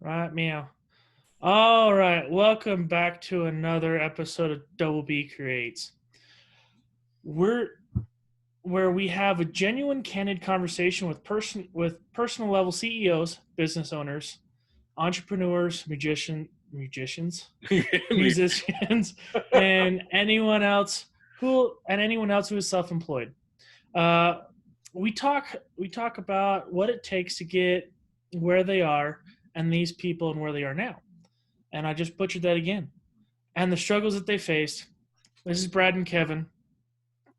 Right, meow. All right, welcome back to another episode of Double B Creates. We're where we have a genuine, candid conversation with personal level CEOs, business owners, entrepreneurs, musicians, musicians, and anyone else who is self-employed. Uh, we talk about what it takes to get where they are and these people and where they are now. And I just butchered that again. And the struggles that they faced. This is Brad and Kevin,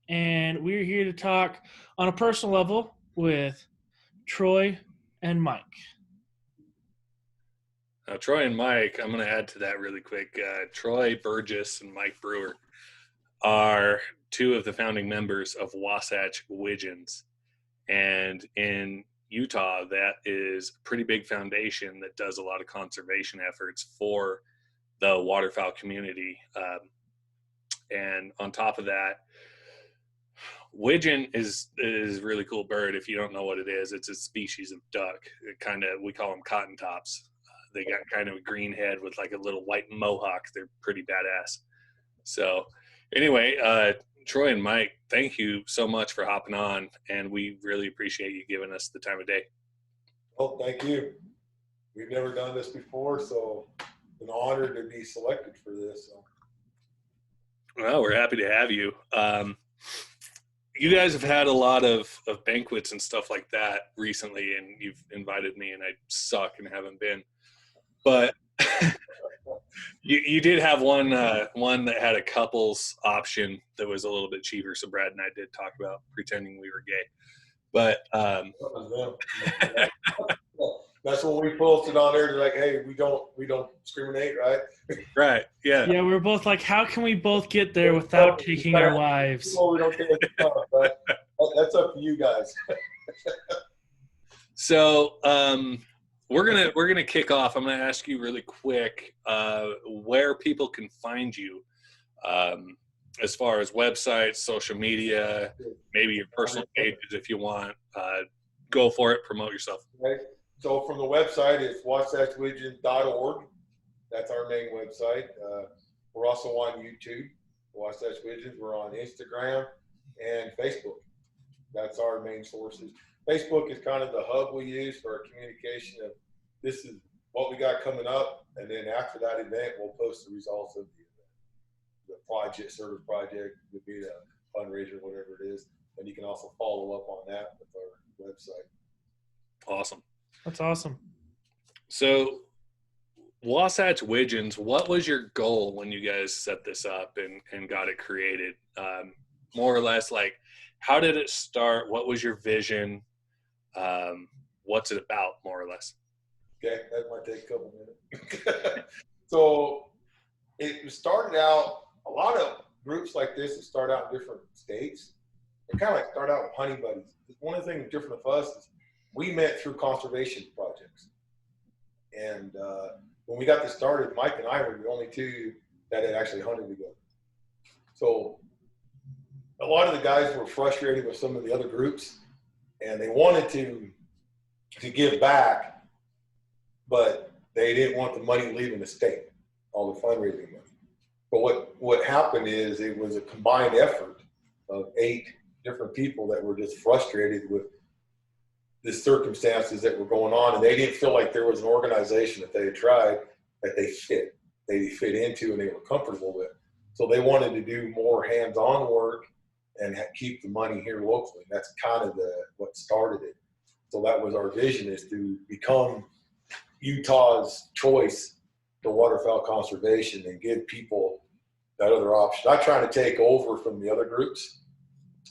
and we're here to talk on a personal level with Troy and Mike. Troy and Mike, I'm going to add to that really quick. Troy Burgess and Mike Brewer are two of the founding members of Wasatch Wigeons. And in Utah, that is a pretty big foundation that does a lot of conservation efforts for the waterfowl community. And on top of that, widgeon is a really cool bird. If you don't know what it is, it's a species of duck. We call them cotton tops. They got kind of a green head with like a little white mohawk. They're pretty badass. So anyway, Troy and Mike, thank you so much for hopping on, and we really appreciate you giving us the time of day. Oh, thank you. We've never done this before, so an honor to be selected for this. So. Well, we're happy to have you. You guys have had a lot of banquets and stuff like that recently, and you've invited me, and I suck and haven't been. But you did have one that had a couples option that was a little bit cheaper. So Brad and I did talk about pretending we were gay. But that's what we posted on there. They're like, hey, we don't discriminate, right? Right. Yeah. Yeah, we're both like, how can we both get there without taking our wives? Well, we don't care but that's up to you guys. So we're gonna kick off. I'm gonna ask you really quick where people can find you, as far as websites, social media, maybe your personal pages if you want. Go for it. Promote yourself. Okay. So from the website, it's wasatchwigeons.org. That's our main website. We're also on YouTube, Wasatch Wigeons. We're on Instagram and Facebook. That's our main sources. Facebook is kind of the hub we use for our communication of this is what we got coming up, and then after that event, we'll post the results of the project, service project, would be a fundraiser, whatever it is, and you can also follow up on that with our website. Awesome. That's awesome. So Wasatch Wigeons, what was your goal when you guys set this up and got it created? More or less, like, how did it start? What was your vision? What's it about, more or less? Okay, that might take a couple minutes. So it started out, a lot of groups like this that start out in different states, they kind of like start out with honey buddies. One of the things different with us is we met through conservation projects. And when we got this started, Mike and I were the only two that had actually hunted together. So a lot of the guys were frustrated with some of the other groups, and they wanted to give back, but they didn't want the money leaving the state, all the fundraising money. But what happened is it was a combined effort of 8 different people that were just frustrated with the circumstances that were going on, and they didn't feel like there was an organization that they had tried that they fit into and they were comfortable with. So they wanted to do more hands-on work and keep the money here locally. That's kind of what started it. So that was our vision, is to become Utah's choice to waterfowl conservation and give people that other option. Not trying to take over from the other groups,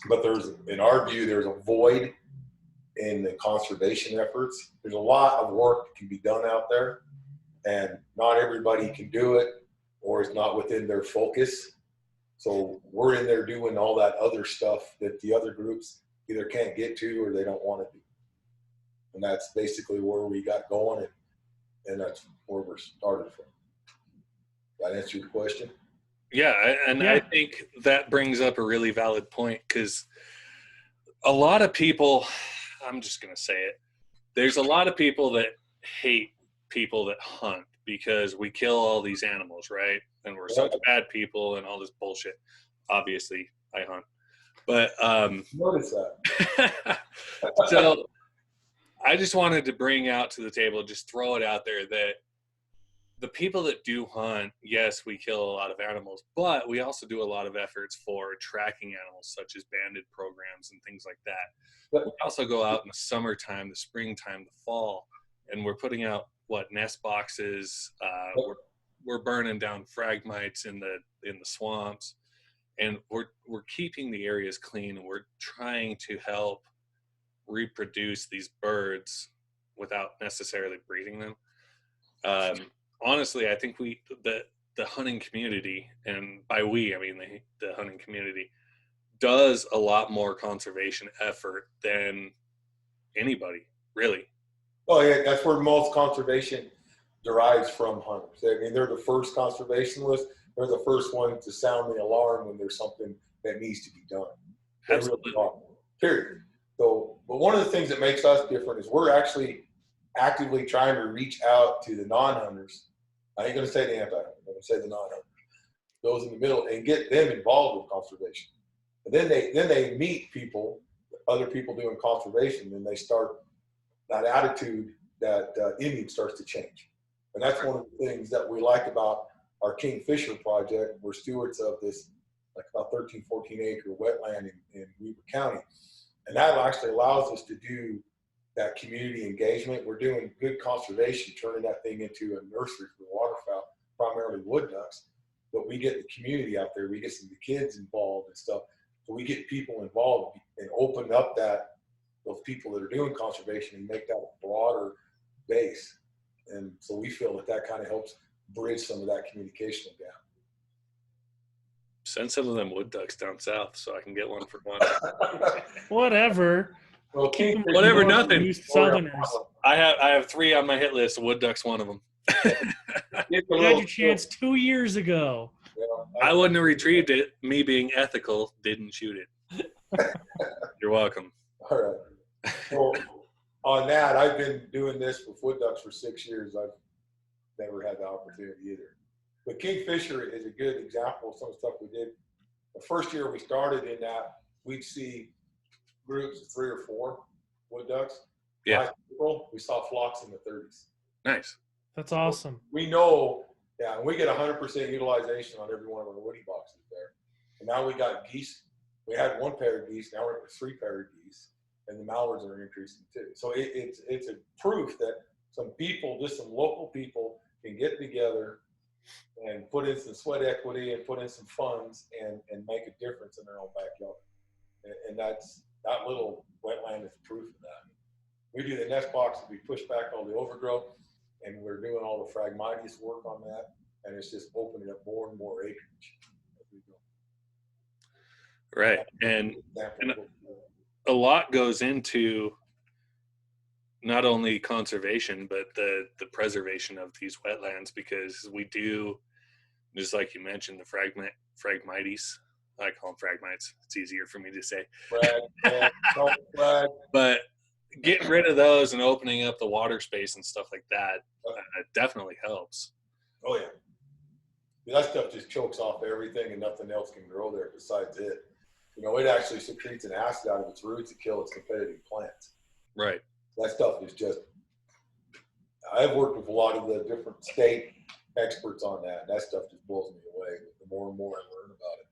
but in our view, there's a void in the conservation efforts. There's a lot of work that can be done out there, and not everybody can do it, or it's not within their focus. So we're in there doing all that other stuff that the other groups either can't get to or they don't want to do. And that's basically where we got going, and that's where we're started from. That answer your question? Yeah, I think that brings up a really valid point, because a lot of people, I'm just going to say it, there's a lot of people that hate people that hunt because we kill all these animals, right? And we're such bad people and all this bullshit. Obviously, I hunt. But Notice that. so I just wanted to bring out to the table, just throw it out there that the people that do hunt, yes, we kill a lot of animals, but we also do a lot of efforts for tracking animals, such as banded programs and things like that. We also go out in the summertime, the springtime, the fall, and we're putting out nest boxes. We're burning down fragmites in the swamps, and we're keeping the areas clean, and we're trying to help reproduce these birds without necessarily breeding them. Honestly, I think the hunting community, and by we, I mean the hunting community, does a lot more conservation effort than anybody, really. Oh yeah, that's where most conservation derives from hunters. I mean, they're the first conservationists. They're the first ones to sound the alarm when there's something that needs to be done. They Absolutely. really are. Period. So, but one of the things that makes us different is we're actually actively trying to reach out to the non-hunters. I ain't going to say the anti-hunters. I'm going to say the non-hunters. Those in the middle, and get them involved with conservation. And then they meet people, other people doing conservation, and they start that attitude that Indian starts to change. And that's one of the things that we like about our Kingfisher project. We're stewards of this like about 13, 14 acre wetland in Weber County. And that actually allows us to do that community engagement. We're doing good conservation, turning that thing into a nursery for waterfowl, primarily wood ducks. But we get the community out there. We get some of the kids involved and stuff. So we get people involved and open up those people that are doing conservation and make that a broader base. And so we feel that kind of helps bridge some of that communication gap. Send some of them wood ducks down south so I can get one for one. Whatever. Well, Whatever, nothing. You Southerners. I have 3 on my hit list. Wood duck's one of them. You had your chance 2 years ago. Yeah, I wouldn't have retrieved it. Me being ethical, didn't shoot it. You're welcome. All right. So on that, I've been doing this with wood ducks for 6 years. I've never had the opportunity either. But Kingfisher is a good example of some stuff we did. The first year we started in that, we'd see groups of 3 or 4 wood ducks. Yeah. Last April, we saw flocks in the 30s. Nice. That's awesome. We know, yeah, and we get 100% utilization on every one of our woody boxes there. And now we got geese. We had 1 pair of geese. Now we're at 3 pair of geese. And the mallards are increasing too. So it's a proof that some people, just some local people, can get together and put in some sweat equity and put in some funds and make a difference in their own backyard. And that little wetland is proof of that. We do the nest boxes, we push back all the overgrowth, and we're doing all the Phragmites work on that, and it's just opening up more and more acreage as we go. Right. And a lot goes into not only conservation, but the preservation of these wetlands, because we do, just like you mentioned, the Phragmites. I call them Phragmites. It's easier for me to say. But getting rid of those and opening up the water space and stuff like that definitely helps. Oh, yeah. That stuff just chokes off everything and nothing else can grow there besides it. You know, it actually secretes an acid out of its roots to kill its competitive plants. Right. That stuff is just, I've worked with a lot of the different state experts on that. That stuff just blows me away the more and more I learn about it.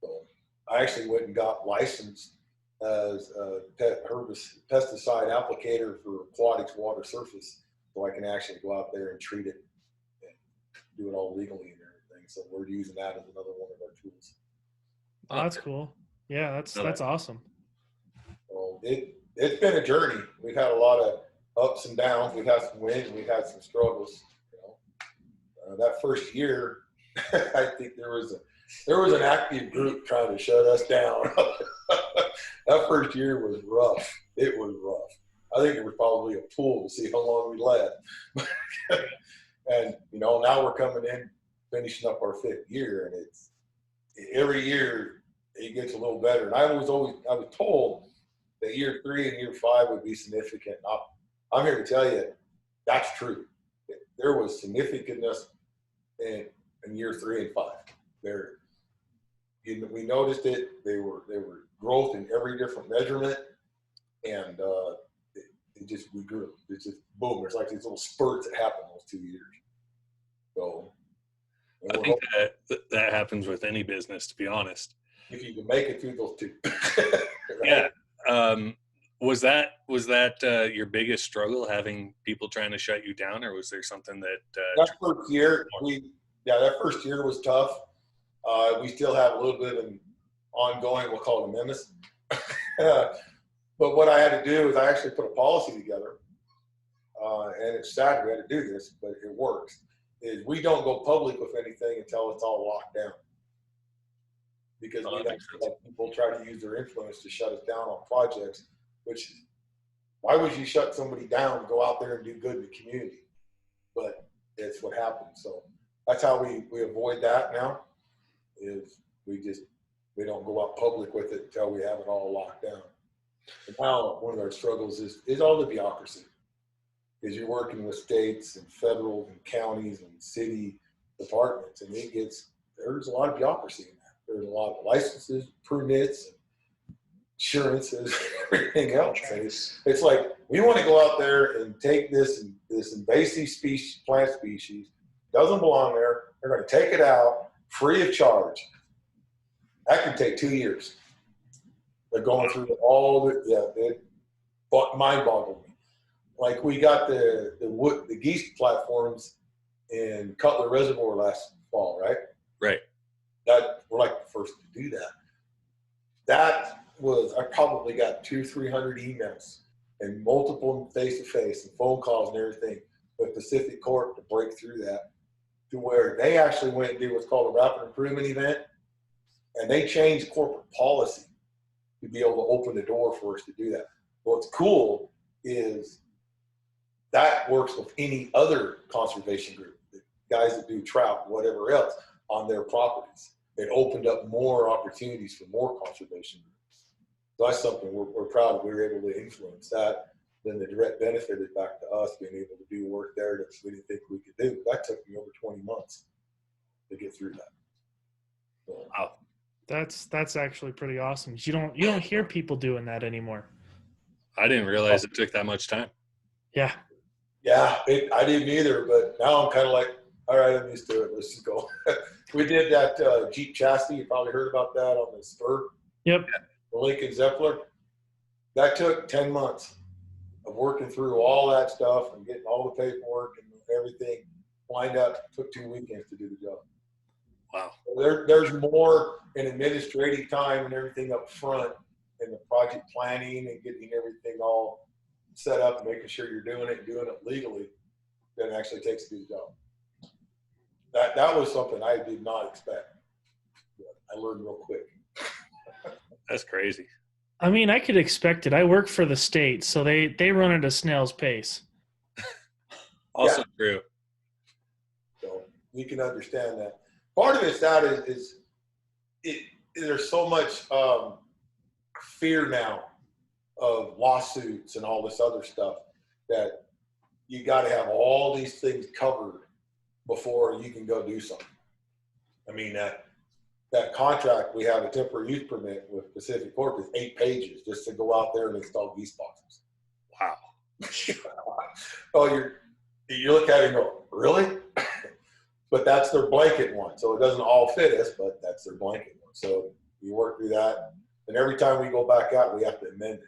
So I actually went and got licensed as a pesticide applicator for aquatics water surface, so I can actually go out there and treat it and do it all legally and everything. So we're using that as another one of our tools. Oh, that's cool. Yeah, that's awesome. So it's been a journey. We've had a lot of ups and downs. We've had some wins. We've had some struggles. You know, that first year, I think there was an active group trying to shut us down. That first year was rough. It was rough. I think it was probably a pool to see how long we last. And you know, now we're coming in, finishing up our 5th year, and it's every year it gets a little better. And I was told that year 3 and year 5 would be significant. I'm here to tell you that's true. there was significantness in year 3 and 5. We noticed it. They were growth in every different measurement, and we grew. It's just boom. There's like these little spurts that happen those 2 years. So I think that happens with any business, to be honest. if you can make it through those 2. Right? Yeah. Was that your biggest struggle, having people trying to shut you down, or was there something that first year that first year was tough. We still have a little bit of an ongoing, we'll call it a menace. But what I had to do is I actually put a policy together, and it's sad we had to do this, but it works. Is we don't go public with anything until it's all locked down, because we don't let people try to use their influence to shut us down on projects. Which, why would you shut somebody down and go out there and do good in the community? But it's what happens. So that's how we avoid that now. Is we don't go out public with it until we have it all locked down. And now one of our struggles is all the bureaucracy, because you're working with states and federal and counties and city departments, and there's a lot of bureaucracy in that. There's a lot of licenses, permits, insurances, everything else. And it's like we want to go out there and take this invasive plant species, doesn't belong there. They're going to take it out free of charge. That can take 2 years. They're going through all it mind-boggled me. Like we got the geese platforms in Cutler Reservoir last fall, right? Right. That we're like the first to do that. I probably got 200-300 emails and multiple face-to-face and phone calls and everything with Pacific Corp to break through that, to where they actually went and did what's called a rapid improvement event, and they changed corporate policy to be able to open the door for us to do that. What's cool is that works with any other conservation group, the guys that do trout, whatever else, on their properties. It opened up more opportunities for more conservation groups. So that's something we're proud of. We were able to influence that. Then the direct benefit is back to us being able to do work there that we didn't think we could do. That took me over 20 months to get through that. So, wow. That's actually pretty awesome. You don't hear people doing that anymore. I didn't realize it took that much time. Yeah. Yeah, I didn't either, but now I'm kind of like, all right, I'm used to it. Let's just go. We did that Jeep chassis. You probably heard about that on the spur. Yep. The Lincoln Zeppler. That took 10 months of working through all that stuff and getting all the paperwork and everything lined up. Took 2 weekends to do the job. Wow. There's more in administrative time and everything up front in the project planning and getting everything all set up and making sure you're doing it legally than it actually takes to do the job. That was something I did not expect. I learned real quick. That's crazy. I mean, I could expect it. I work for the state, so they run at a snail's pace. Also true. So you can understand that. Part of it's that is there's so much fear now of lawsuits and all this other stuff that you got to have all these things covered before you can go do something. I mean, that contract, we have a temporary use permit with Pacific Corp is 8 pages just to go out there and install geese boxes. Wow. Oh, you look at it and go, really? But that's their blanket one. So it doesn't all fit us, but that's their blanket one. So you work through that. And every time we go back out, we have to amend it.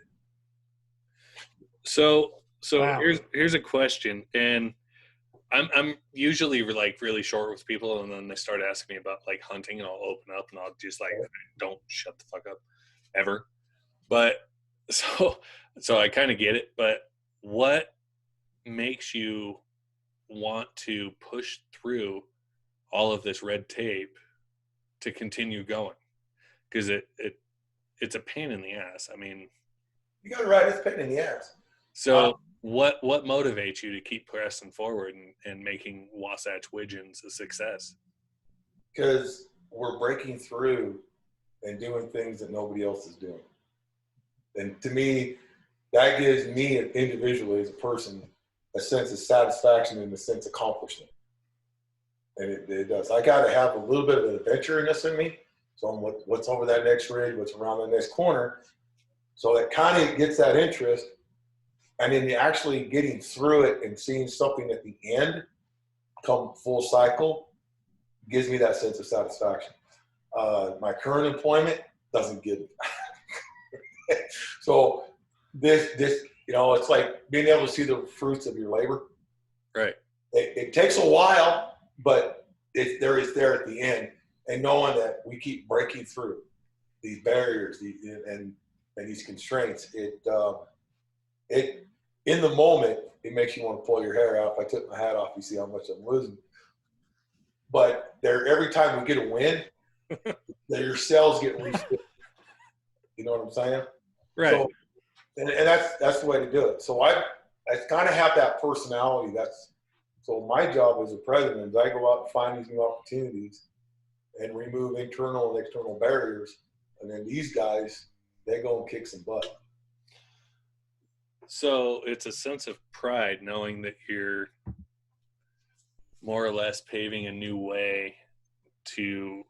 So Wow. here's a question, and I'm usually like really short with people, and then they start asking me about like hunting, and I'll open up and I'll just like, don't shut the fuck up ever. But so I kind of get it, but what makes you want to push through all of this red tape to continue going? Because it's a pain in the ass. I mean, you got it right. It's a pain in the ass. So what motivates you to keep pressing forward and making Wasatch Wigeons a success? Because we're breaking through and doing things that nobody else is doing. And to me, that gives me individually as a person a sense of satisfaction and a sense of accomplishment. And it does. I got to have a little bit of an adventureness in me. So what's over that next ridge, what's around the next corner. So that kind of gets that interest. And then actually getting through it and seeing something at the end come full cycle gives me that sense of satisfaction. My current employment doesn't give it. So this, it's like being able to see the fruits of your labor. Right. It takes a while, but there at the end. And knowing that we keep breaking through these barriers and these constraints, it in the moment, it makes you want to pull your hair out. If I took my hat off, you see how much I'm losing. But every time we get a win, your cells get refilled. You know what I'm saying? Right. So, and that's the way to do it. So I kind of have that personality. So my job as a president is I go out and find these new opportunities and remove internal and external barriers. And then these guys, they go and kick some butt. So it's a sense of pride knowing that you're more or less paving a new way to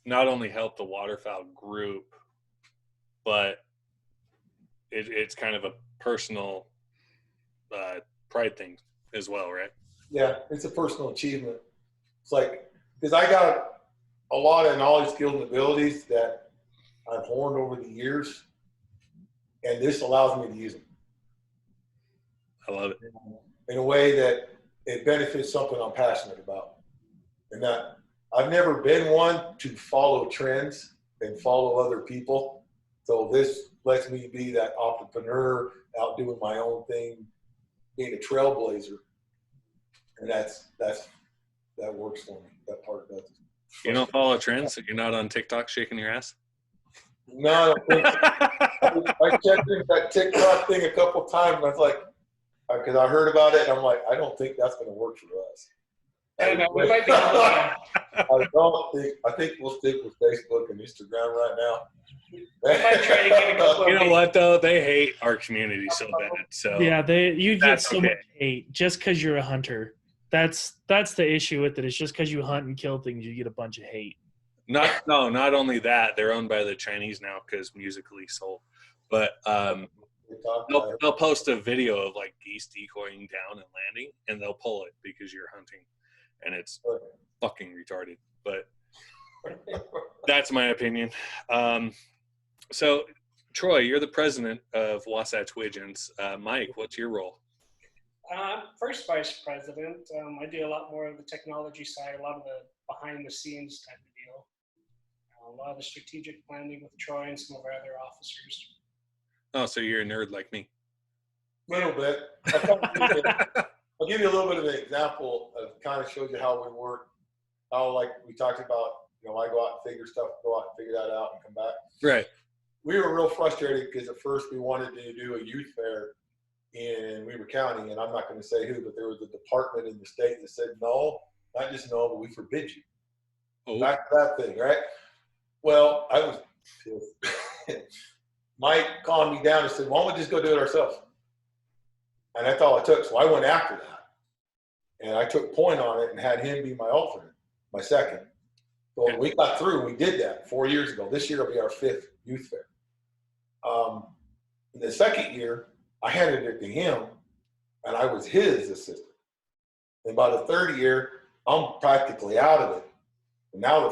not only help the waterfowl group, but it's kind of a personal pride thing as well, right? Yeah, it's a personal achievement. It's like, because I got a lot of knowledge, skills, and abilities that I've honed over the years, and this allows me to use them. I love it. In a way that it benefits something I'm passionate about. And that I've never been one to follow trends and follow other people. So this lets me be that entrepreneur out doing my own thing, being a trailblazer. And that works for me. That part does. You don't follow trends? You're not on TikTok shaking your ass? No, I don't think so. I checked in that TikTok thing a couple times, and I was like, because I heard about it, and I'm like, I don't think that's going to work for us. We might be I think we'll stick with Facebook and Instagram right now. We might try to get a couple You know what though? They hate our community so bad. So Yeah, you get That's so okay. much hate just because you're a hunter. That's the issue with it. It's just because you hunt and kill things, you get a bunch of hate. not only that, they're owned by the Chinese now because Musically sold. But they'll post a video of like geese decoying down and landing, and they'll pull it because you're hunting, and it's fucking retarded. But that's my opinion. So, Troy, you're the president of Wasatch Wigeons. Mike, what's your role? First vice president. I do a lot more of the technology side, a lot of the behind the scenes type of deal. A lot of the strategic planning with Troy and some of our other officers. Oh, so you're a nerd like me. A little bit. I'll give you a little bit of an example of kind of shows you how we work. How, like we talked about, I go out and figure stuff, go out and figure that out and come back. Right. We were real frustrated because at first we wanted to do a youth fair in Weber County, and I'm not going to say who, but there was a department in the state that said, no, not just no, but we forbid you. Oh. Back to that thing, right? Well, I was Mike calmed me down and said, why don't we just go do it ourselves? And that's all it took. So I went after that. And I took point on it and had him be my alternate, my second. So when we got through, we did that 4 years ago. This year will be our 5th youth fair. In the second year, I handed it to him, and I was his assistant. And by the third year, I'm practically out of it. And now in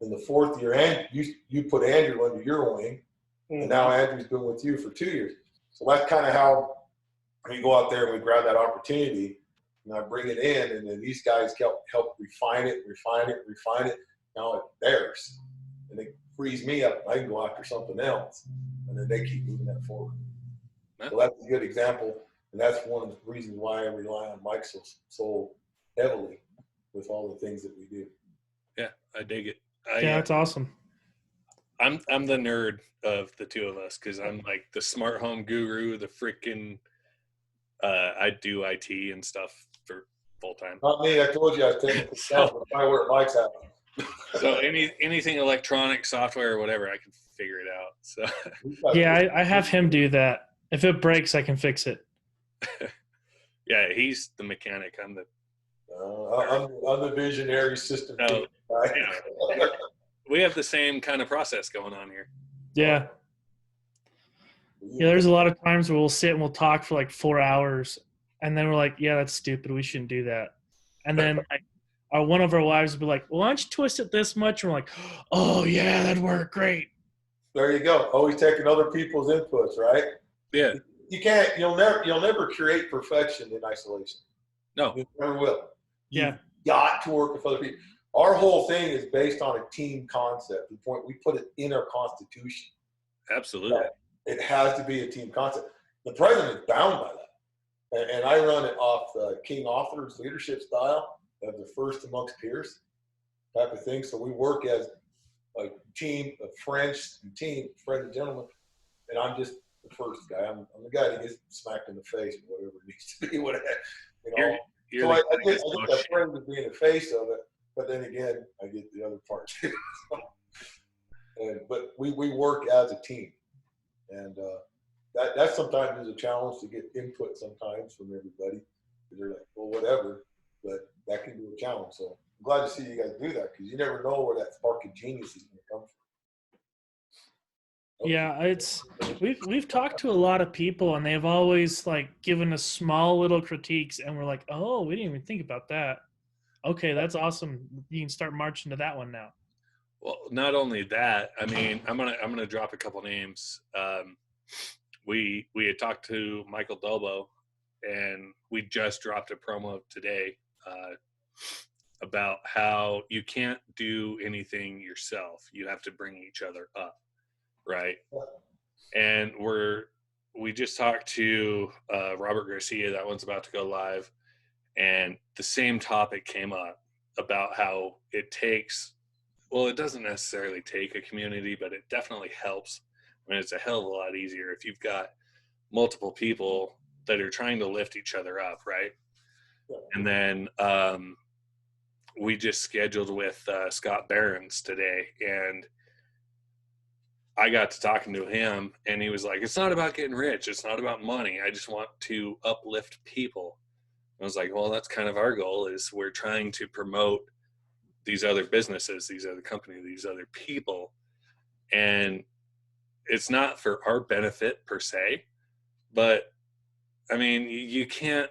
the fourth year, and you put Andrew under your wing, and now Andrew's been with you for 2 years. So that's kind of how we go out there and we grab that opportunity, and I bring it in, and then these guys help refine it. Now it's theirs, and it frees me up. I can go after something else, and then they keep moving that forward. So that's a good example, and that's one of the reasons why I rely on Mike so heavily with all the things that we do. Yeah, I dig it. Yeah, that's awesome. I'm the nerd of the two of us because I'm like the smart home guru, the freaking I do IT and stuff for full time. Not me. I told you I was technical stuff, but I work Mike's out. So anything electronic, software, or whatever, I can figure it out. So Yeah, I have him do that. If it breaks, I can fix it. Yeah, he's the mechanic. I'm the. I'm the visionary system. Oh, guy. yeah. We have the same kind of process going on here. Yeah. Yeah, there's a lot of times where we'll sit and we'll talk for like 4 hours, and then we're like, yeah, that's stupid. We shouldn't do that. And then like, one of our wives will be like, well, why don't you twist it this much? And we're like, oh, yeah, that'd work great. There you go. Always taking other people's inputs, right? Yeah. You can't. You'll never create perfection in isolation. No. You never will. Yeah. You got to work with other people. Our whole thing is based on a team concept. We put it in our constitution. Absolutely. It has to be a team concept. The president is bound by that. And I run it off the King Author's leadership style of the first amongst peers type of thing. So we work as a team, a friends and gentlemen, and I'm just the first guy. I'm the guy that gets smacked in the face or whatever it needs to be. Whatever, You're so I the get that friend of being the face of it, but then again, I get the other part too. But we work as a team, and that sometimes is a challenge to get input sometimes from everybody. They're like, well, whatever, but that can be a challenge. So I'm glad to see you guys do that, because you never know where that spark of genius is going to come from. Yeah, we've talked to a lot of people, and they've always like given us small little critiques, and we're like, oh, we didn't even think about that. Okay, that's awesome. You can start marching to that one now. Well, not only that, I mean, I'm gonna drop a couple names. We had talked to Michael Dolbo, and we just dropped a promo today about how you can't do anything yourself. You have to bring each other up, right? And we just talked to Robert Garcia. That one's about to go live, and the same topic came up about how it takes. Well, it doesn't necessarily take a community, but it definitely helps. I mean, it's a hell of a lot easier if you've got multiple people that are trying to lift each other up, right? Yeah. And then we just scheduled with Scott Behrens today, and I got to talking to him, and he was like, it's not about getting rich. It's not about money. I just want to uplift people. I was like, well, that's kind of our goal, is we're trying to promote these other businesses, these other companies, these other people. And it's not for our benefit per se, but I mean, you can't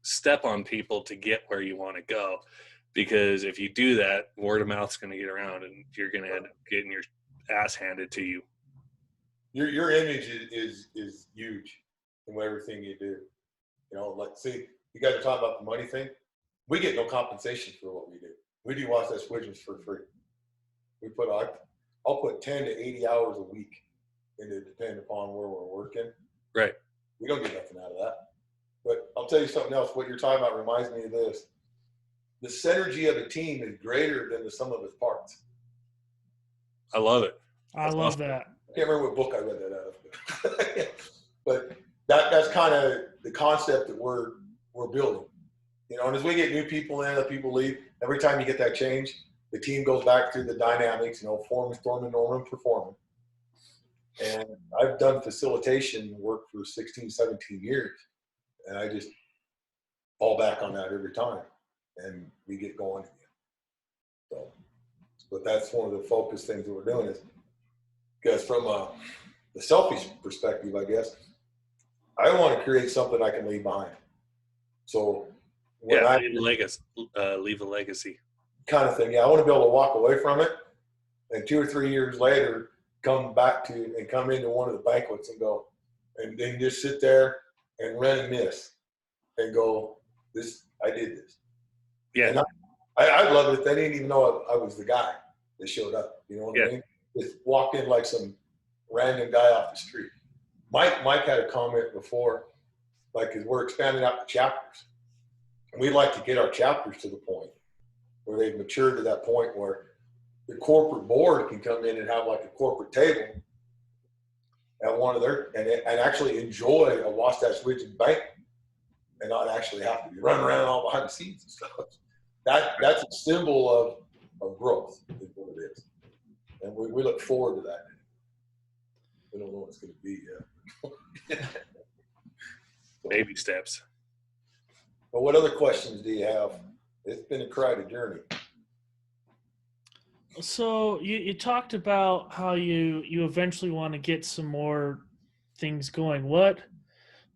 step on people to get where you want to go, because if you do that, word of mouth is going to get around, and you're going to end up getting your ass handed to you. Your image is huge in everything you do. Like, see, you guys are talking about the money thing. We get no compensation for what we do. We do Wasatch Wigeons for free. I'll put 10 to 80 hours a week into it, depending upon where we're working. Right. We don't get nothing out of that. But I'll tell you something else. What you're talking about reminds me of this. The synergy of a team is greater than the sum of its parts. I love it. I love that. I can't remember what book I read that out of. But that's kind of the concept that we're building. And as we get new people in, other people leave, every time you get that change, the team goes back to the dynamics, forming, storming, norming, performing. And I've done facilitation work for 16, 17 years, and I just fall back on that every time, and we get going again. So, but that's one of the focus things that we're doing is, because from the selfish perspective, I guess, I want to create something I can leave behind. So leave a legacy kind of thing. Yeah, I want to be able to walk away from it, and 2 or 3 years later, come into one of the banquets and go, and then just sit there and reminisce and go, I did this. Yeah. And I love it if they didn't even know I was the guy that showed up. You know what I mean? Just walked in like some random guy off the street. Mike had a comment before, like, because we're expanding out the chapters. And we'd like to get our chapters to the point where they've matured to that point where the corporate board can come in and have like a corporate table at one of their, and actually enjoy a Wasatch Wigeons bank and not actually have to be running around all behind the scenes and stuff. That's a symbol of growth, is what it is. And we look forward to that. We don't know what it's going to be yet. Baby steps. But what other questions do you have? It's been a crowded journey. So you talked about how you eventually want to get some more things going. What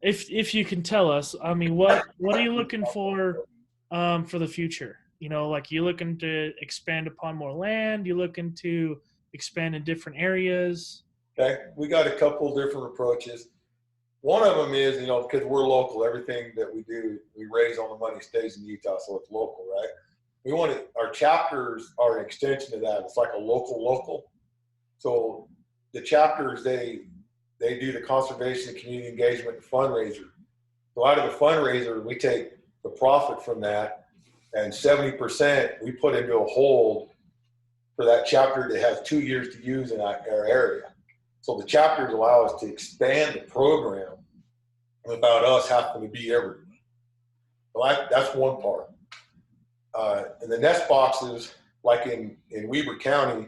if you can tell us? I mean, what are you looking for the future? You know, like you looking to expand upon more land? You looking to expand in different areas? Okay, we got a couple different approaches. One of them is, because we're local, everything that we do, we raise all the money stays in Utah, so it's local, right? We want to, our chapters are an extension of that. It's like a local. So the chapters, they do the conservation, community engagement, and fundraiser. So out of the fundraiser, we take the profit from that, and 70% we put into a hold for that chapter that has 2 years to use in our area. So the chapters allow us to expand the program without us having to be everywhere. Well, that's one part. And the nest boxes, like in Weber County,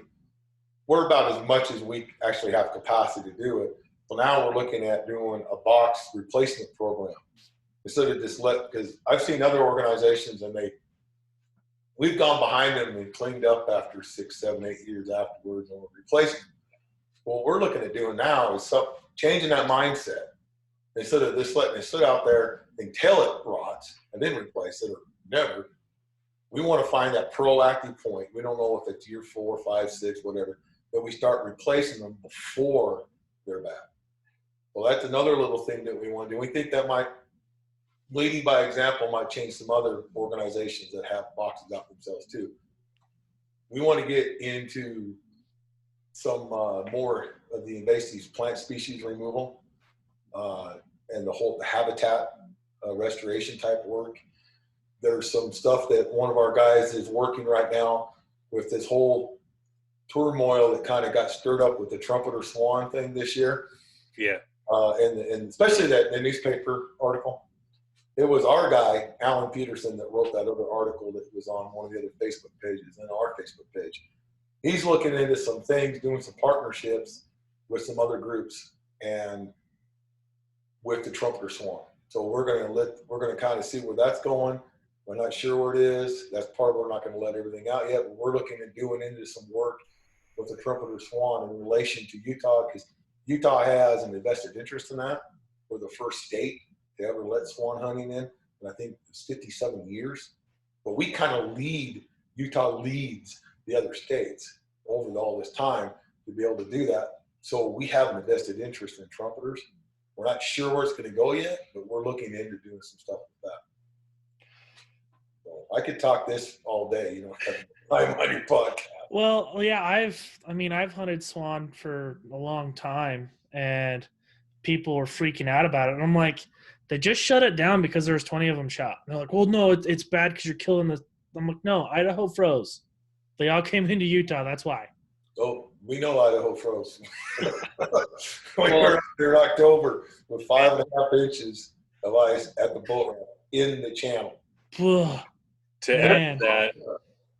we're about as much as we actually have capacity to do it. So now we're looking at doing a box replacement program instead of just because I've seen other organizations and we've gone behind them and cleaned up after 6, 7, 8 years afterwards and we're replacing them. What we're looking at doing now is changing that mindset. Instead of just letting it sit out there until it rots and then replace it or never, we want to find that proactive point. We don't know if it's year 4, 5, 6, whatever, but we start replacing them before they're bad. Well, that's another little thing that we want to do. We think that leading by example, might change some other organizations that have boxes out themselves too. We want to get into some more of the invasive plant species removal and the habitat restoration type work. There's some stuff that one of our guys is working right now with this whole turmoil that kind of got stirred up with the trumpeter swan thing this year. Yeah. And especially the newspaper article. It was our guy, Alan Peterson, that wrote that other article that was on one of the other Facebook pages and our Facebook page. He's looking into some things, doing some partnerships with some other groups and with the trumpeter swan. So we're going to kind of see where that's going. We're not sure where it is. That's part of we're not going to let everything out yet, but we're looking at doing into some work with the trumpeter swan in relation to Utah, because Utah has an invested interest in that. We're the first state to ever let swan hunting in, and I think it's 57 years. But we kind of Utah leads the other states over all this time to be able to do that. So we have an invested interest in trumpeters. We're not sure where it's going to go yet, but we're looking into doing some stuff with that. So I could talk this all day, I'm on your podcast. Well, yeah, I've hunted swan for a long time, and people were freaking out about it. And I'm like, they just shut it down because there was 20 of them shot. And they're like, well, no, it's bad because you're killing the. I'm like, no, Idaho froze. They all came into Utah. That's why. Oh, we know Idaho froze. We were out there in October with 5.5 inches of ice at the boat ramp in the channel. To add that,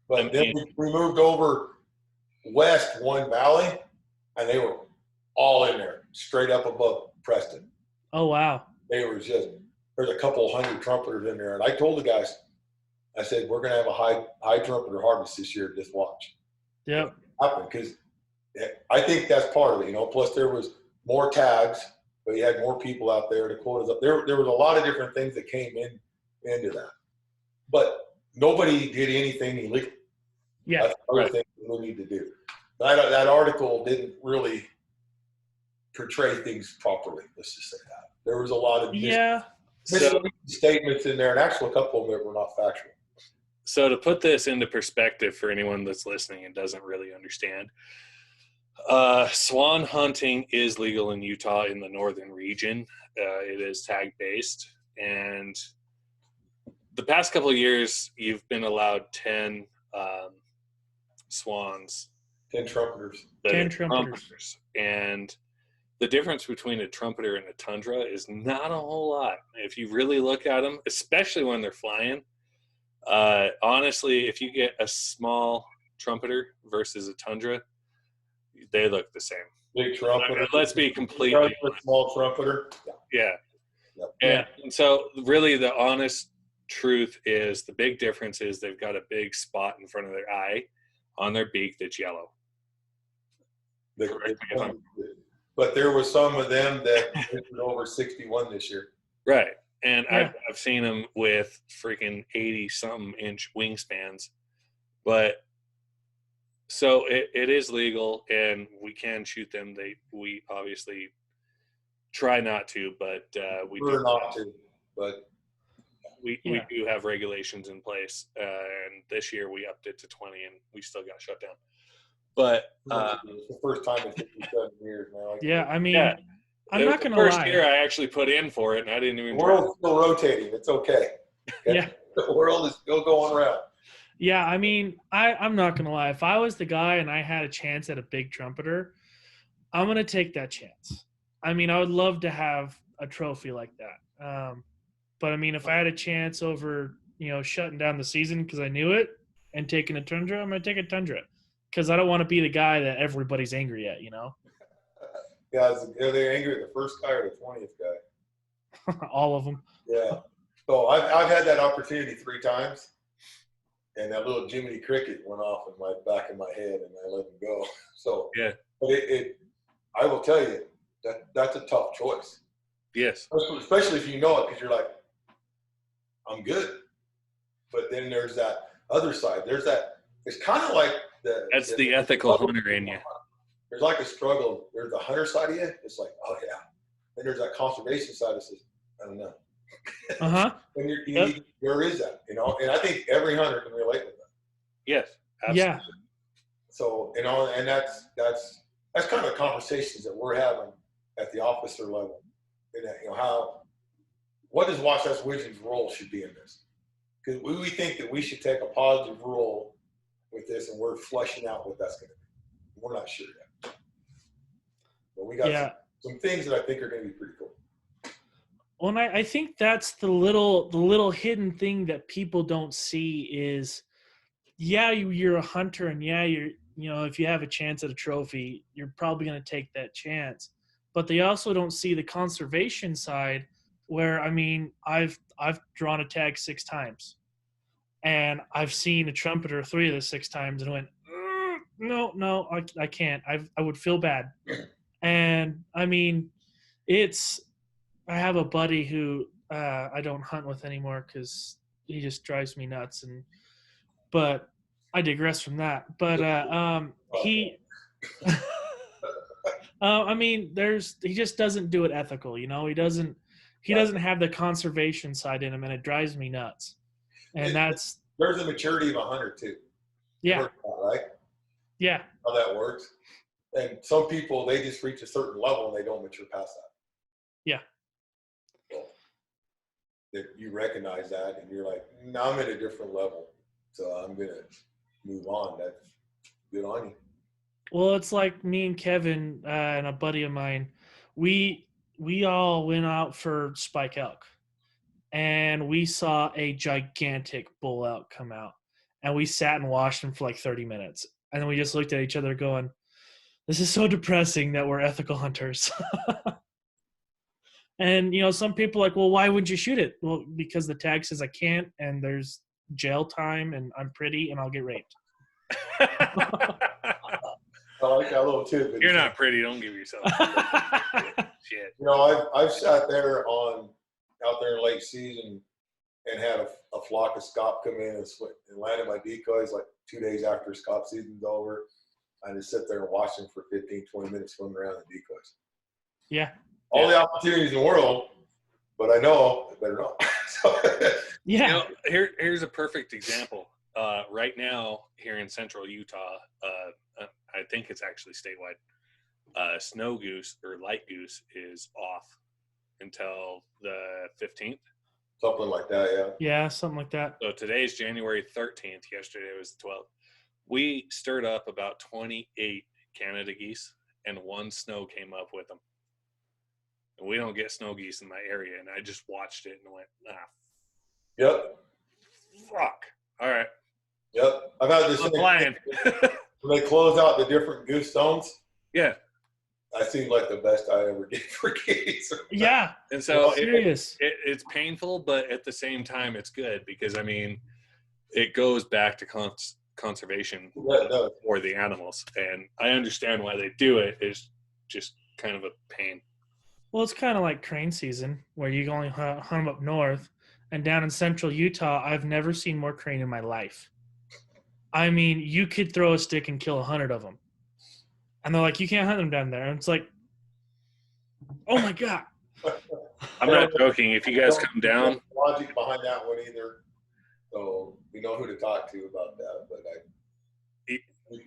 But then we moved over west one valley, and they were all in there, straight up above Preston. Oh, wow. They were there's a couple hundred trumpeters in there. And I told the guys, I said, we're going to have a high trumpeter harvest this year. Just watch. Yep. Because I think that's part of it, Plus there was more tags, but you had more people out there. The quotas up. There was a lot of different things that came into that. But nobody did anything illegal. Yeah. That's the other thing we need to do. That article didn't really portray things properly. Let's just say that. There was a lot of statements in there, and actually a couple of them were not factual. So to put this into perspective for anyone that's listening and doesn't really understand, swan hunting is legal in Utah in the northern region. It is tag-based, and the past couple of years, you've been allowed 10 swans. 10 trumpeters. 10 trumpeters. And the difference between a trumpeter and a tundra is not a whole lot. If you really look at them, especially when they're flying, honestly, if you get a small trumpeter versus a tundra, they look the same. Big trumpeter. Let's be completely honest. Small trumpeter. Yeah. Yep. And so really the honest truth is the big difference is they've got a big spot in front of their eye on their beak that's yellow. But there was some of them that were over 61 this year. Right. And Yeah. I've seen them with freaking 80-something inch wingspans. But so it is legal and we can shoot them. We obviously try not to, but we Prefer do. not to, but We do have regulations in place, and this year we upped it to 20, and we still got shut down. But it's the first time in 57 years now. Yeah, I mean, Yeah. I'm not going to first lie. year I actually put in for it, and I didn't even. The world's still rotating. It's okay. Yeah. The world is still going around. Yeah, I mean, I'm not going to lie. If I was the guy and I had a chance at a big trumpeter, I'm going to take that chance. I mean, I would love to have a trophy like that. But I mean, if I had a chance over, shutting down the season because I knew it and taking a Tundra, I'm going to take a Tundra because I don't want to be the guy that everybody's angry at, Guys, are they angry at the first guy or the 20th guy? All of them. Yeah. So I've had that opportunity 3 times, and that little Jiminy Cricket went off in my back of my head, and I let him go. So Yeah. But I will tell you that's a tough choice. Yes. Especially if you know it, because you're like, I'm good. But then there's that other side. There's that. It's kind of like That's the ethical hunter in you. There's like a struggle. There's the hunter side of you. It's like, oh yeah. Then there's that conservation side that says, I don't know. Uh-huh. And there is that, and I think every hunter can relate with that. Yes. Absolutely. Yeah. So, and that's kind of the conversations that we're having at the officer level. And that, what does Wasatch Wigeons' role should be in this? Because we think that we should take a positive role with this, and we're fleshing out what that's going to be. We're not sure yet. But we got some things that I think are going to be pretty cool. Well, and I think that's the little hidden thing that people don't see is, you're a hunter, and if you have a chance at a trophy, you're probably going to take that chance. But they also don't see the conservation side, where I've drawn a tag 6 times, and I've seen a trumpeter 3 of the 6 times, and went, no, I can't. I would feel bad, and I have a buddy who I don't hunt with anymore because he just drives me nuts. But I digress from that. But he, he just doesn't do it ethical. He doesn't have the conservation side in him, and it drives me nuts. And there's a maturity of a hunter too. Yeah. Right. Yeah. How that works. And some people, they just reach a certain level and they don't mature past that. Yeah. That you recognize that and you're like, no, I'm at a different level, so I'm gonna move on. That's good on you. Well, it's like me and Kevin and a buddy of mine. We all went out for spike elk, and we saw a gigantic bull elk come out, and we sat and watched him for like 30 minutes, and then we just looked at each other going, "This is so depressing that we're ethical hunters." And, some people are like, well, why would you shoot it? Well, because the tag says I can't, and there's jail time, and I'm pretty, and I'll get raped. I like that little tidbit. You're not pretty. Don't give yourself shit. I've sat there out there in late season and had a flock of scaup come in and landed my decoys like 2 days after scaup season's over. I just sit there and watch them for 15, 20 minutes swimming around the decoys. Yeah. All the opportunities in the world, but I know I better not. Yeah. Here's a perfect example. Right now, here in central Utah, I think it's actually statewide, snow goose or light goose is off until the 15th. Something like that, yeah. Yeah, something like that. So today's January 13th. Yesterday was the 12th. We stirred up about 28 Canada geese, and 1 snow came up with them. And we don't get snow geese in my area, and I just watched it and went, Yep. Fuck. All right. Yep. I've had this I'm flying. when they close out the different goose zones. Yeah. I seemed like the best I ever did for geese. Yeah. And so Serious. it's painful, but at the same time, it's good because, I mean, it goes back to conservation for the animals. And I understand why they do it. It's just kind of a pain. Well, it's kind of like crane season where you only hunt them up north. And down in central Utah, I've never seen more crane in my life. I mean, you could throw a stick and kill 100 of them. And they're like, you can't hunt them down there. And it's like, oh my God. I'm not joking. If you guys come down. Logic behind that one either. So we know who to talk to about that. But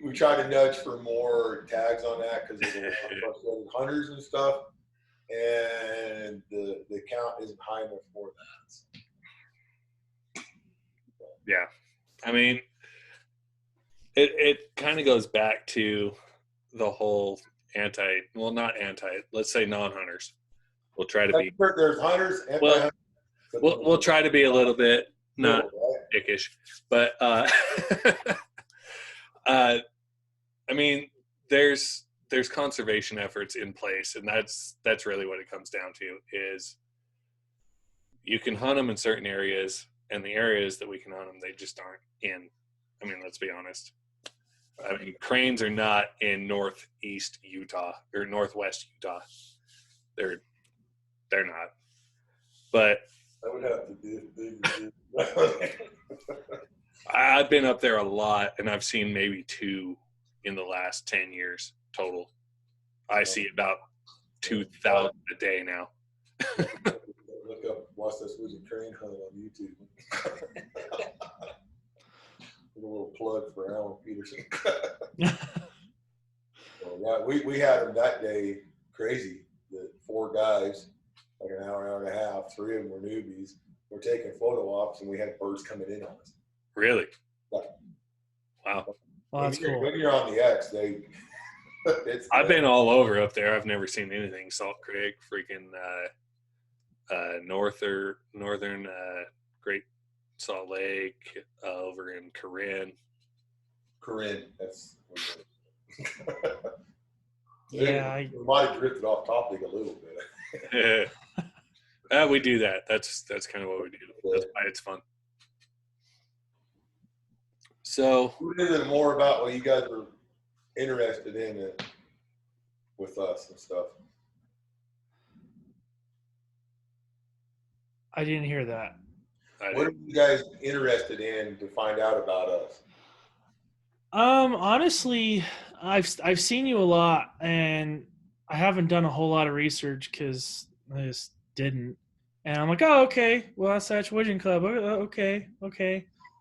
we try to nudge for more tags on that because there's a lot of frustrated hunters and stuff. And the count isn't high enough for that. Yeah. I mean, it kind of goes back to the whole let's say non-hunters. We'll try to be. There's hunters, anti-hunters. We'll try to be a little bit not dickish, but I mean, there's conservation efforts in place, and that's really what it comes down to. Is you can hunt them in certain areas, and the areas that we can hunt them, they just aren't in. I mean, let's be honest. I mean, cranes are not in northeast Utah or northwest Utah. They're not. But I would have to do. I've been up there a lot, and I've seen maybe 2 in the last 10 years total. I see about 2,000 a day now. Look up Wasatch crane hunt on YouTube. A little plug for Alan Peterson. So, yeah, we had him that day crazy. The 4 guys, like an hour and a half. 3 of them were newbies. We're taking photo ops, and we had birds coming in on us. Really? Yeah. Wow. Well, that's cool. When you're on the X, I've been all over up there. I've never seen anything. Salt Creek, freaking northern Great Salt Lake, over in Corinne. That's Yeah. We might have drifted off topic a little bit. We do that. That's kind of what we do. That's why it's fun. So, what is it more about what you guys are interested in with us and stuff? I didn't hear that. What are you guys interested in to find out about us? Honestly, I've seen you a lot, and I haven't done a whole lot of research because I just didn't. And I'm like, oh, okay. Wasatch Wigeon Club. Okay.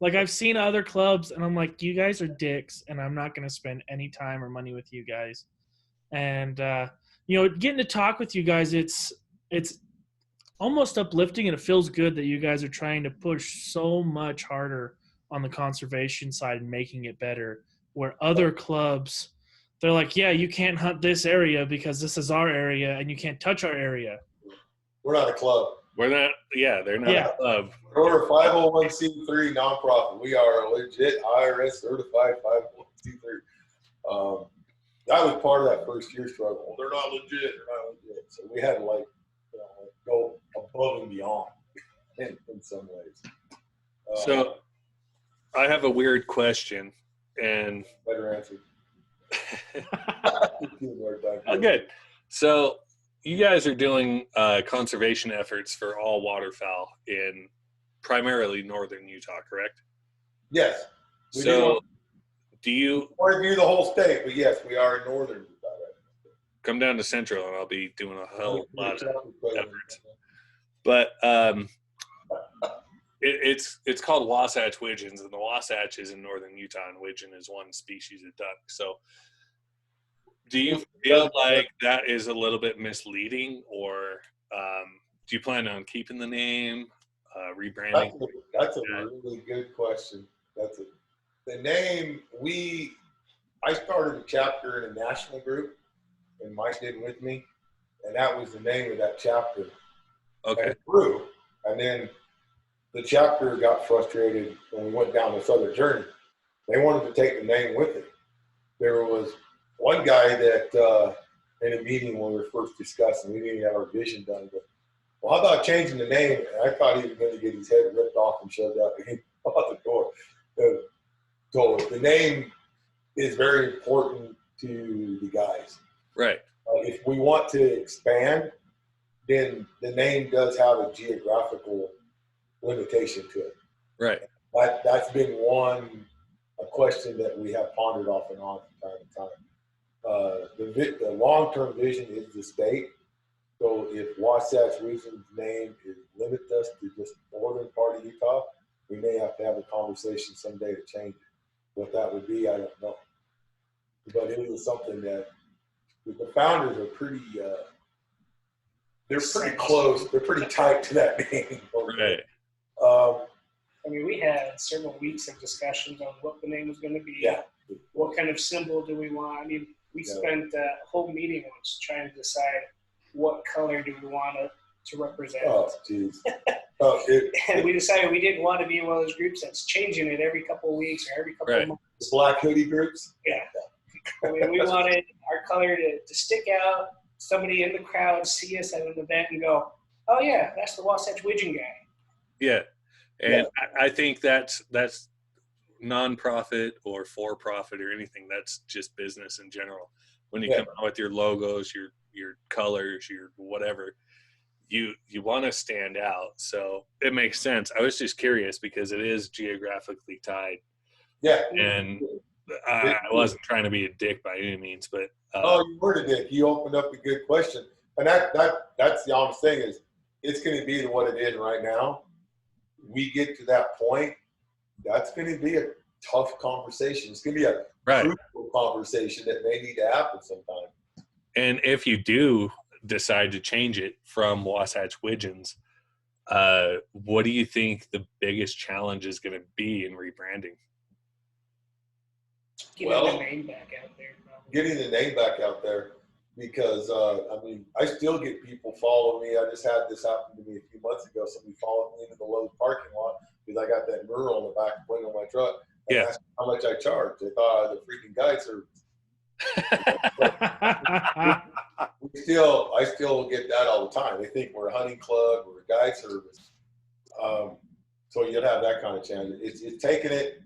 Like, I've seen other clubs, and I'm like, you guys are dicks, and I'm not going to spend any time or money with you guys. And, getting to talk with you guys, it's almost uplifting, and it feels good that you guys are trying to push so much harder on the conservation side and making it better, where other clubs, they're like, yeah, you can't hunt this area because this is our area, and you can't touch our area. We're not a club. We're not, they're not a club. We're a 501c3 nonprofit. We are a legit IRS certified 501c3. That was part of that first year struggle. Well, they're not legit. So we had to go above and beyond in some ways. So I have a weird question, and better answer. Oh, good. So you guys are doing conservation efforts for all waterfowl in primarily northern Utah, correct? Yes. Do you want to do the whole state? But yes, we are in northern Utah. Right? Come down to central, and I'll be doing a hell of a lot of efforts. But it's called Wasatch Wigeons, and the Wasatch is in northern Utah, and Wigeon is one species of duck. So do you feel like that is a little bit misleading, or do you plan on keeping the name, rebranding? That's a really good question. The name, I started a chapter in a national group, and Mike did with me, and that was the name of that chapter. Okay. And then the chapter got frustrated when we went down this other journey. They wanted to take the name with it. There was one guy that in a meeting when we were first discussing. We didn't have our vision done. But, well, how about changing the name? And I thought he was going to get his head ripped off and shoved out the door. So the name is very important to the guys. Right. If we want to expand, then the name does have a geographical limitation to it. Right. That's been a question that we have pondered off and on from time to time. The long-term vision is the state. So if Wasatch Region's name is limit us to just the northern part of Utah, we may have to have a conversation someday to change it. What that would be, I don't know. But it is something that the founders are pretty. They're pretty close. They're pretty tight to that name. Right. I mean, we had several weeks of discussions on what the name was going to be. Yeah. What kind of symbol do we want? I mean, we spent a whole meeting once trying to decide what color do we want to represent. Oh, jeez. And we decided we didn't want to be one of those groups that's changing it every couple of weeks or every couple of months. The black hoodie groups? Yeah. I mean, we wanted our color to stick out, somebody in the crowd see us at an event and go, oh, yeah, that's the Wasatch Wigeon guy. Yeah. And I think that's nonprofit or for-profit or anything. That's just business in general. When you come out with your logos, your colors, your whatever, you want to stand out. So it makes sense. I was just curious because it is geographically tied. Yeah. And I wasn't trying to be a dick by any means, but you were a dick. You opened up a good question, and that's the honest thing is it's going to be what it is right now. We get to that point, that's going to be a tough conversation. It's going to be a crucial conversation that may need to happen sometime. And if you do decide to change it from Wasatch Wigeons, what do you think the biggest challenge is going to be in rebranding? Getting the name back out there. Probably. Getting the name back out there because, I mean, I still get people following me. I just had this happen to me a few months ago. Somebody followed me into the Lowe's parking lot because I got that mural on the back window of my truck. And asked how much I charged. They thought I was a freaking guide service. I still get that all the time. They think we're a hunting club or a guide service. So you'd have that kind of challenge. It's taking it.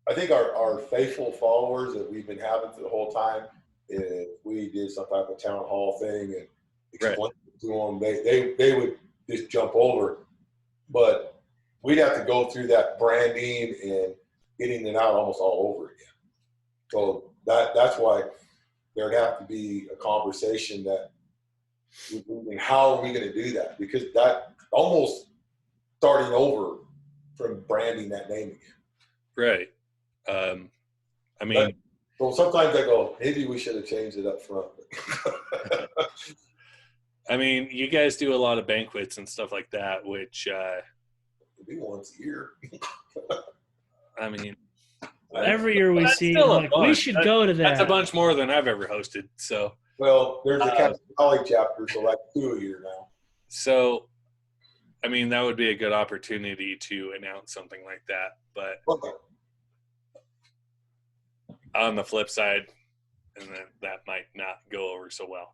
I think our faithful followers that we've been having for the whole time, if we did some type of town hall thing and explain it to them, they would just jump over. But we'd have to go through that branding and getting it out almost all over again. So that's why there'd have to be a conversation that how are we going to do that? Because that almost starting over from branding that name again. Right. I mean, so sometimes I go, maybe we should have changed it up front. I mean, you guys do a lot of banquets and stuff like that, which maybe once a year. I mean, every year we see like, we should go to that. That's a bunch more than I've ever hosted. So, well, there's a Captain Collie chapter, so like 2 a year now. So, I mean, that would be a good opportunity to announce something like that. But on the flip side, and then that might not go over so well.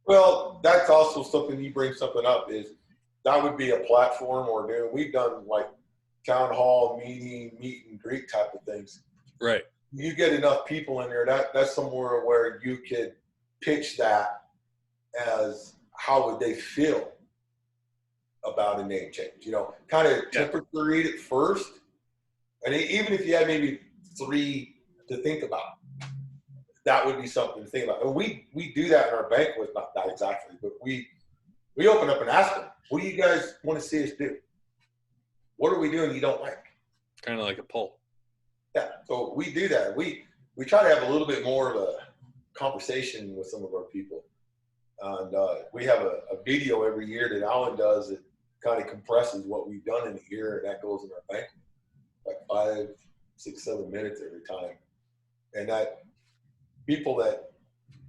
Well, that's also something you bring something up is that would be a platform we've done like town hall meeting, meet and greet type of things. Right. You get enough people in there, that's somewhere where you could pitch that as how would they feel about a name change, kind of temperature read it first. And even if you had maybe 3 to think about, that would be something to think about. And we do that in our banquet, not exactly, but we open up and ask them, what do you guys want to see us do? What are we doing you don't like? Kind of like a poll. Yeah, so we do that. We try to have a little bit more of a conversation with some of our people. And we have a video every year that Alan does that kind of compresses what we've done in a year, and that goes in our banquet, like 5, 6, 7 minutes every time. And that people that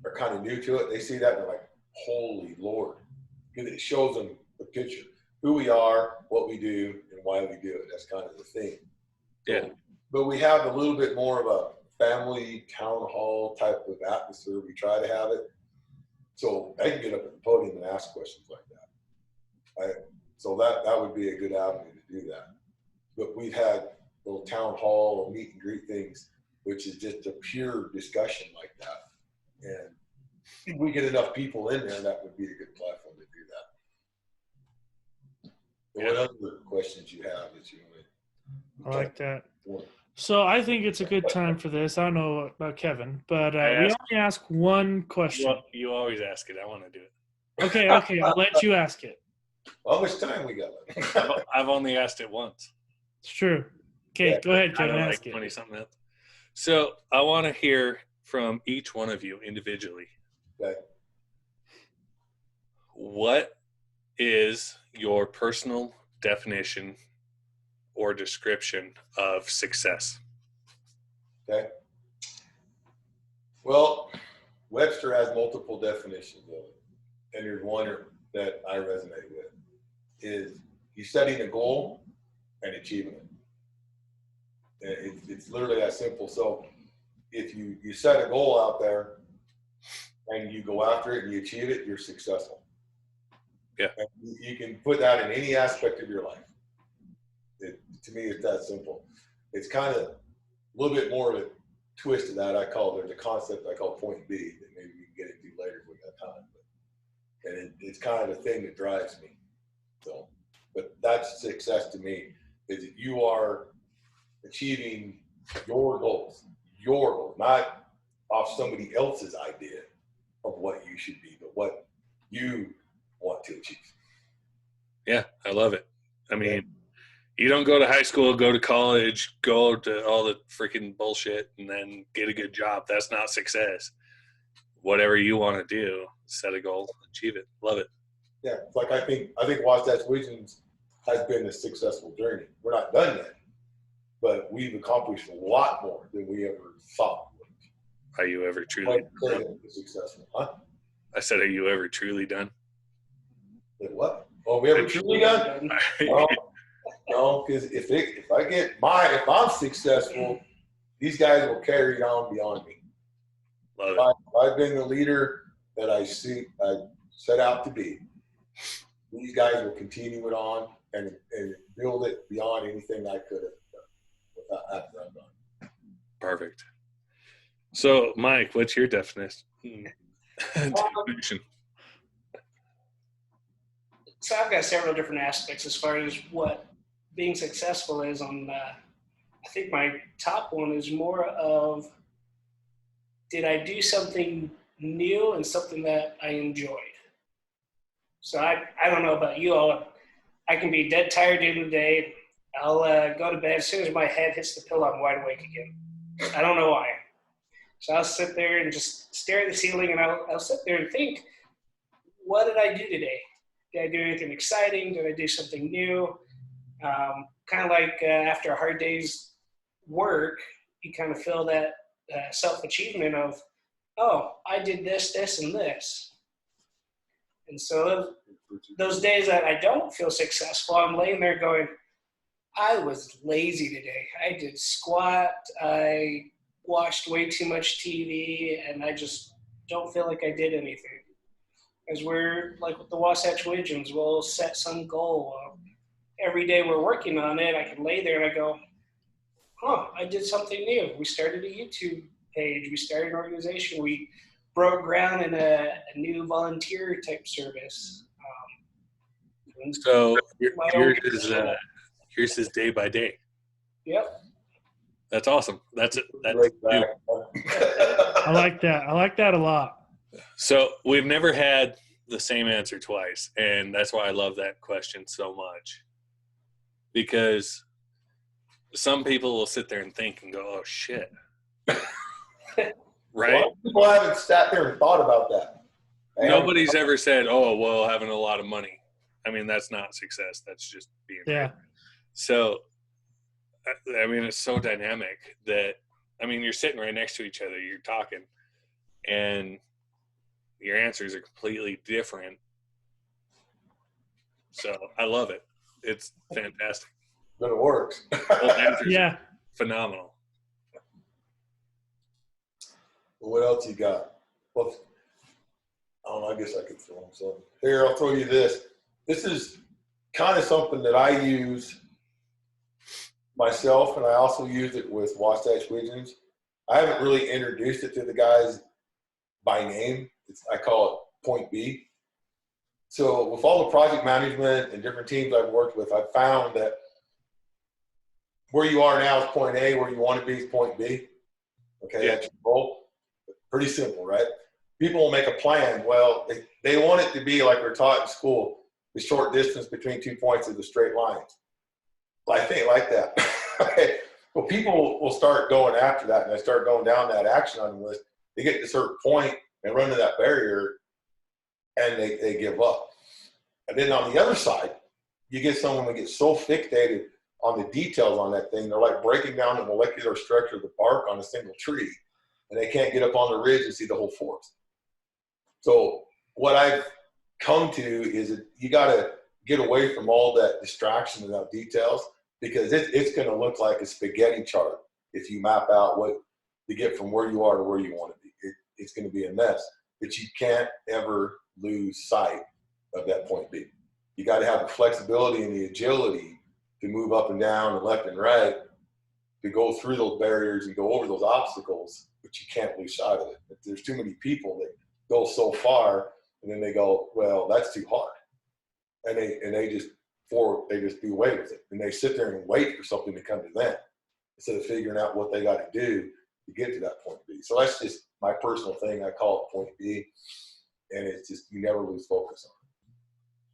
are kind of new to it, they see that and they're like, holy Lord. Because it shows them the picture, who we are, what we do, and why we do it. That's kind of the thing. Yeah. But we have a little bit more of a family town hall type of atmosphere. We try to have it. So they can get up at the podium and ask questions like that. So that would be a good avenue to do that. But we've had little town hall or meet and greet things, which is just a pure discussion like that. And if we get enough people in there, that would be a good platform to do that. But what other questions you have that you want? I like that. So I think it's a good time for this. I don't know about Kevin, but we only ask one question. You always ask it. I want to do it. Okay, I'll let you ask it. How much time we got left? I've only asked it once. It's true. Okay, Yeah, go ahead, Kevin. Like Ask it. 20-something else. So I want to hear from each one of you individually. Okay. What is your personal definition or description of success? Okay. Well, Webster has multiple definitions of it, and there's one that I resonate with. Is you setting a goal and achieving it. It's literally that simple. So if you set a goal out there and you go after it and you achieve it, you're successful. Yeah. And you can put that in any aspect of your life. To me, it's that simple. It's kind of a little bit more of a twist to that. There's a concept I call point B that maybe we can get into later if we got time. And it's kind of the thing that drives me. So, but that's success to me, is that you are achieving your goals, not off somebody else's idea of what you should be, but what you want to achieve. Yeah, I love it. I mean, you don't go to high school, go to college, go to all the freaking bullshit, and then get a good job. That's not success. Whatever you want to do, set a goal, achieve it. Love it. Yeah, it's like I think Wasatch Wigeons has been a successful journey. We're not done yet, but we've accomplished a lot more than we ever thought. Are you ever truly done? Successful, huh? I said, are you ever truly done? What? Oh, we ever truly done? No, because if I'm successful, these guys will carry it on beyond me. Love If I've been the leader that I set out to be, these guys will continue it on and build it beyond anything I could have done after I'm done. Perfect. So, Mike, what's your definition? So I've got several different aspects as far as what being successful is on I think my top one is more of, did I do something new and something that I enjoyed? So I don't know about you all. I can be dead tired in the day. I'll go to bed. As soon as my head hits the pillow, I'm wide awake again. I don't know why. So I'll sit there and just stare at the ceiling, and I'll sit there and think, what did I do today? Did I do anything exciting? Did I do something new? Kind of like after a hard day's work, you kind of feel that self-achievement of, oh, I did this, this, and this. And so those days that I don't feel successful, I'm laying there going, I was lazy today. I did squat. I watched way too much TV, and I just don't feel like I did anything. As we're like with the Wasatch Wigeons, we'll set some goal. Every day we're working on it, I can lay there and I go, I did something new. We started a YouTube page. We started an organization. We broke ground in a new volunteer type service. So yours is day by day. Yep. That's awesome. That's it. That's I like that. I like that a lot. So we've never had the same answer twice, and that's why I love that question so much. Because some people will sit there and think and go, "Oh shit," right? Well, people haven't sat there and thought about that. Nobody's ever said, "Oh, well, having a lot of money." I mean, that's not success. That's just being yeah. rich. So, I mean, it's so dynamic that, I mean, you're sitting right next to each other, you're talking, and your answers are completely different. So I love it. It's fantastic. But it works. Both answers Yeah. are phenomenal. What else you got? Well, I don't know. I guess I could throw them some. Here, I'll throw you this. This is kind of something that I use myself, and I also use it with Wasatch Wigeons. I haven't really introduced it to the guys by name. I call it Point B. So with all the project management and different teams I've worked with, I've found that where you are now is point A, where you want to be is point B. Okay, that's your goal. Pretty simple, right? People will make a plan. Well, they want it to be like we're taught in school, the short distance between 2 points is a straight line. Life ain't like that. Okay. Well, people will start going after that, and they start going down that action item list. They get to a certain point and run to that barrier, and they give up. And then on the other side, you get someone that gets so fixated on the details on that thing, they're like breaking down the molecular structure of the bark on a single tree, and they can't get up on the ridge and see the whole forest. So what I've come to is that you got to get away from all that distraction and that details, because it's going to look like a spaghetti chart if you map out what to get from where you are to where you want to be. It's going to be a mess, but you can't ever lose sight of that point B. You got to have the flexibility and the agility to move up and down and left and right, to go through those barriers and go over those obstacles, but you can't lose sight of it. If there's too many people that go so far, and then they go, well, that's too hard. And they just do away with it. And they sit there and wait for something to come to them instead of figuring out what they got to do to get to that point B. So that's just my personal thing. I call it point B. And it's just, you never lose focus on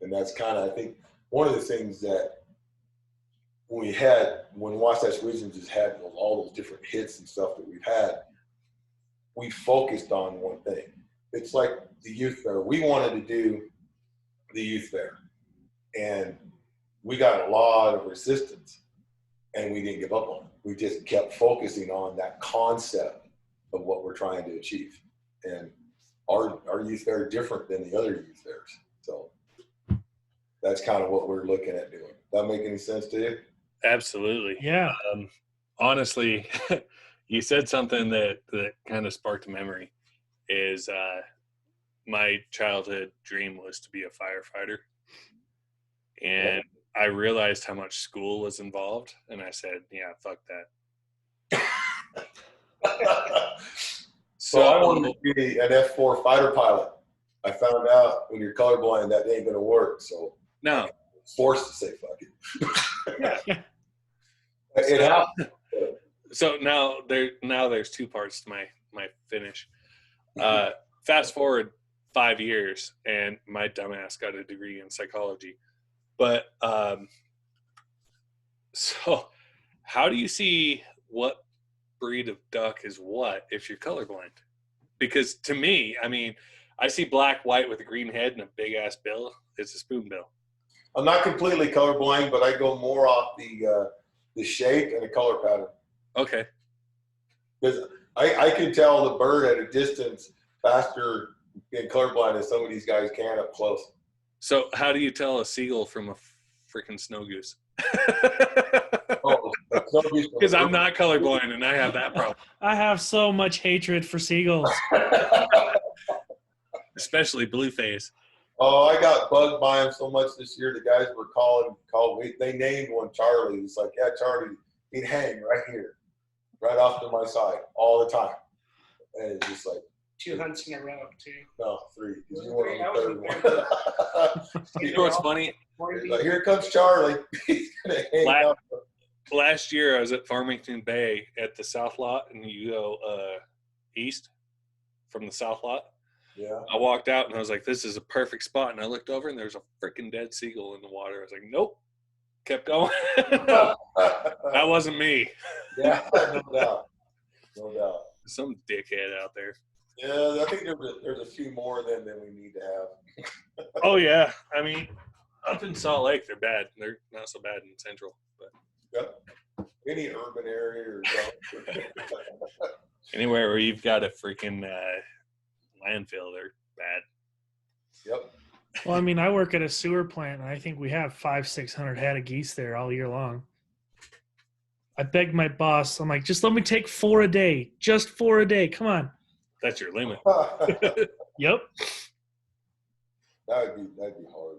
it. And that's kind of, I think, one of the things that when Wasatch Wigeons has had all those different hits and stuff that we've had, we focused on one thing. It's like the youth fair. We wanted to do the youth fair, and we got a lot of resistance, and we didn't give up on it. We just kept focusing on that concept of what we're trying to achieve. And our youth fair is different than the other youth fairs. So that's kind of what we're looking at doing. Does that make any sense to you? Absolutely. Yeah. Honestly, you said something that kind of sparked a memory. Is my childhood dream was to be a firefighter, and I realized how much school was involved, and I said, yeah, fuck that. So I wanted to be an F-4 fighter pilot. I found out when you're colorblind that ain't gonna work, so no, I'm forced to say fuck it. It happened. So now there's two parts to my finish. Fast forward 5 years, and my dumbass got a degree in psychology. But so how do you see what breed of duck is what if you're colorblind? Because to me, I mean, I see black, white with a green head and a big ass bill. It's a spoonbill. I'm not completely colorblind, but I go more off the shape and the color pattern. Okay. Because I can tell the bird at a distance faster being colorblind than some of these guys can up close. So how do you tell a seagull from a freaking snow goose? Because I'm not colorblind and I have that problem. I have so much hatred for seagulls. Especially blueface. Oh, I got bugged by him so much this year. The guys were they named one Charlie. It's like, yeah, Charlie, he'd hang right here, right off to my side all the time. And it's just like 2 hunts in a row, too. No, 3. Was it You were 3? on I the was third one. You know what's funny? Like, here comes Charlie. He's gonna hang out. Last year, I was at Farmington Bay at the South Lot, and you go east from the South Lot. Yeah. I walked out, and I was like, this is a perfect spot. And I looked over, and there's a freaking dead seagull in the water. I was like, nope. Kept going. That wasn't me. Yeah, no doubt. No doubt. Some dickhead out there. Yeah, I think there's a few more than we need to have. Oh, yeah. I mean, up in Salt Lake, they're bad. They're not so bad in Central. But Yep. Any urban area or something. anywhere where you've got a freaking landfill, they're bad. Yep. Well, I mean, I work at a sewer plant, and I think we have 500-600 head of geese there all year long. I begged my boss. I'm like, just let me take 4 a day. Just 4 a day. Come on. That's your limit. Yep. That'd be hard.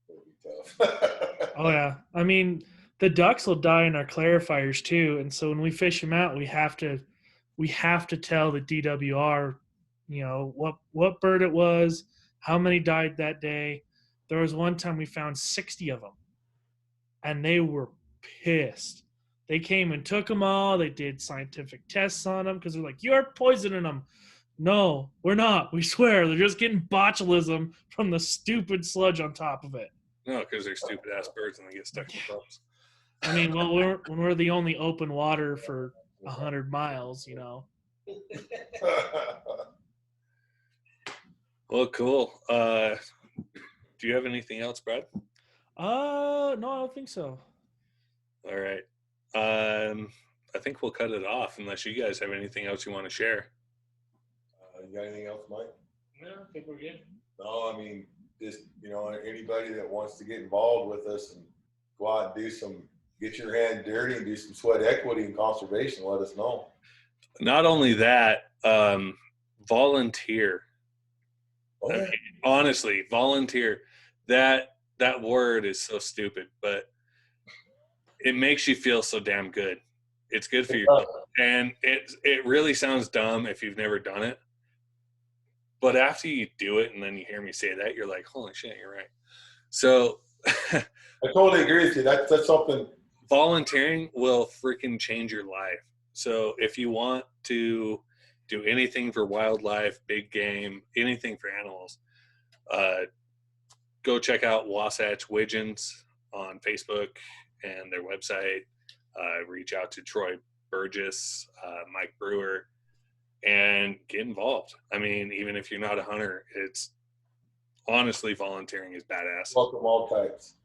That'd be tough. Oh yeah. I mean, the ducks will die in our clarifiers too, and so when we fish them out, we have to tell the DWR, what bird it was, how many died that day. There was one time we found 60 of them, and they were pissed. They came and took them all. They did scientific tests on them because they're like, "You're poisoning them." No, we're not. We swear. They're just getting botulism from the stupid sludge on top of it. No, because they're stupid ass birds and they get stuck in the pumps. I mean, well, when we're the only open water for 100 miles, Well, cool. Do you have anything else, Brad? No, I don't think so. All right. I think we'll cut it off unless you guys have anything else you want to share. You got anything else, Mike? No, I think we're good. No, I mean, just, anybody that wants to get involved with us and go out and get your hand dirty and do some sweat equity and conservation, let us know. Not only that, volunteer. Oh, yeah. I mean, honestly, volunteer. That word is so stupid, but it makes you feel so damn good. It's good for you. And it really sounds dumb if you've never done it. But after you do it and then you hear me say that, you're like, holy shit, you're right. So I totally agree with you. That's something. Volunteering will freaking change your life. So if you want to do anything for wildlife, big game, anything for animals, go check out Wasatch Wigeons on Facebook and their website. Reach out to Troy Burgess, Mike Brewer, and get involved. I mean, even if you're not a hunter, it's honestly, volunteering is badass. Welcome all types.